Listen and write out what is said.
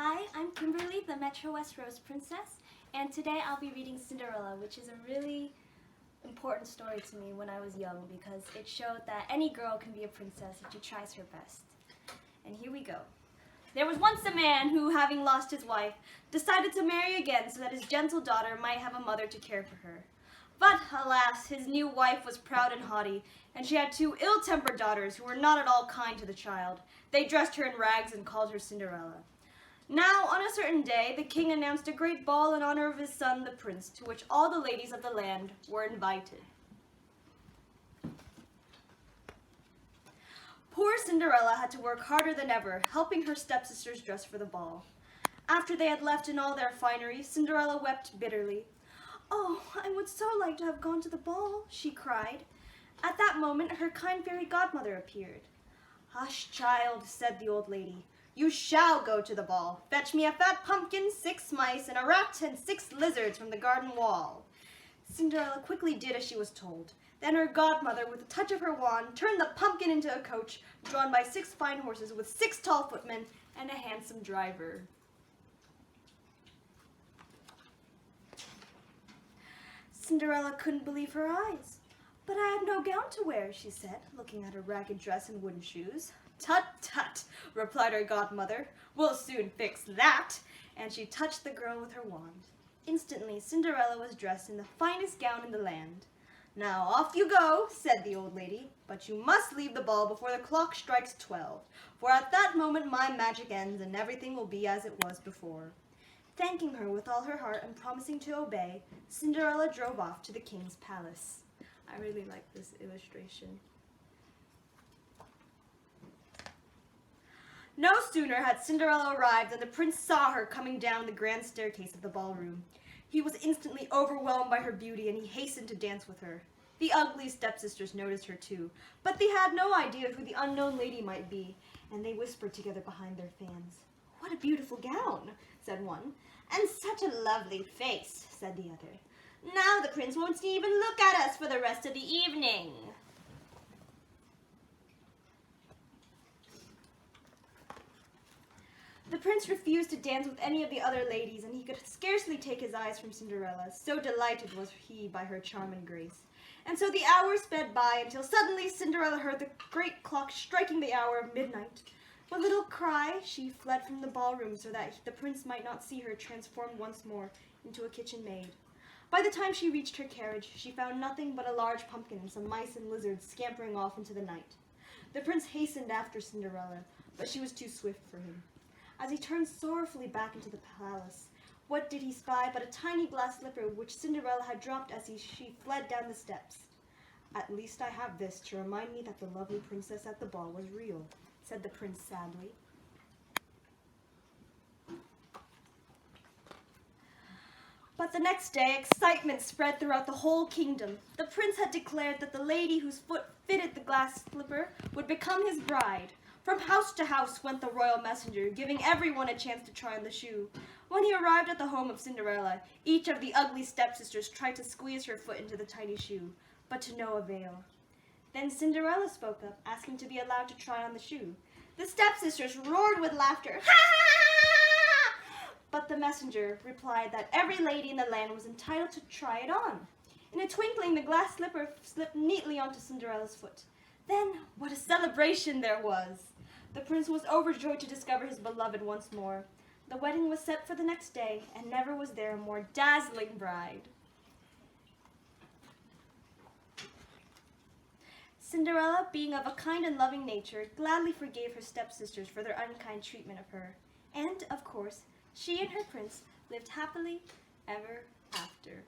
Hi, I'm Kimberly, the Metro West Rose Princess, and today I'll be reading Cinderella, which is a really important story to me when I was young because it showed that any girl can be a princess if she tries her best. And here we go. There was once a man who, having lost his wife, decided to marry again so that his gentle daughter might have a mother to care for her. But, alas, his new wife was proud and haughty, and she had two ill-tempered daughters who were not at all kind to the child. They dressed her in rags and called her Cinderella. Now, on a certain day, the king announced a great ball in honor of his son, the prince, to which all the ladies of the land were invited. Poor Cinderella had to work harder than ever, helping her stepsisters dress for the ball. After they had left in all their finery, Cinderella wept bitterly. "Oh, I would so like to have gone to the ball," she cried. At that moment, her kind fairy godmother appeared. "Hush, child," said the old lady. "You shall go to the ball. Fetch me a fat pumpkin, 6 mice, and a rat and 6 lizards from the garden wall." Cinderella quickly did as she was told. Then her godmother, with a touch of her wand, turned the pumpkin into a coach drawn by 6 fine horses with 6 tall footmen and a handsome driver. Cinderella couldn't believe her eyes. "But I have no gown to wear," she said, looking at her ragged dress and wooden shoes. "Tut, tut," replied her godmother. "We'll soon fix that." And she touched the girl with her wand. Instantly, Cinderella was dressed in the finest gown in the land. "Now off you go," said the old lady, "but you must leave the ball before the clock strikes 12, for at that moment my magic ends and everything will be as it was before." Thanking her with all her heart and promising to obey, Cinderella drove off to the king's palace. I really like this illustration. No sooner had Cinderella arrived than the prince saw her coming down the grand staircase of the ballroom. He was instantly overwhelmed by her beauty, and he hastened to dance with her. The ugly stepsisters noticed her too, but they had no idea who the unknown lady might be, and they whispered together behind their fans. "What a beautiful gown," said one. "And such a lovely face," said the other. "Now the prince won't even look at us for the rest of the evening." The prince refused to dance with any of the other ladies, and he could scarcely take his eyes from Cinderella, so delighted was he by her charm and grace. And so the hours sped by until suddenly Cinderella heard the great clock striking the hour of midnight. With a little cry, she fled from the ballroom so that the prince might not see her transformed once more into a kitchen maid. By the time she reached her carriage, she found nothing but a large pumpkin and some mice and lizards scampering off into the night. The prince hastened after Cinderella, but she was too swift for him. As he turned sorrowfully back into the palace, what did he spy but a tiny glass slipper which Cinderella had dropped as she fled down the steps. "At least I have this to remind me that the lovely princess at the ball was real," said the prince sadly. But the next day, excitement spread throughout the whole kingdom. The prince had declared that the lady whose foot fitted the glass slipper would become his bride. From house to house went the royal messenger, giving everyone a chance to try on the shoe. When he arrived at the home of Cinderella, each of the ugly stepsisters tried to squeeze her foot into the tiny shoe, but to no avail. Then Cinderella spoke up, asking to be allowed to try on the shoe. The stepsisters roared with laughter. "Ha ha!" But the messenger replied that every lady in the land was entitled to try it on. In a twinkling, the glass slipper slipped neatly onto Cinderella's foot. Then, what a celebration there was! The prince was overjoyed to discover his beloved once more. The wedding was set for the next day, and never was there a more dazzling bride. Cinderella, being of a kind and loving nature, gladly forgave her stepsisters for their unkind treatment of her. And, of course, she and her prince lived happily ever after.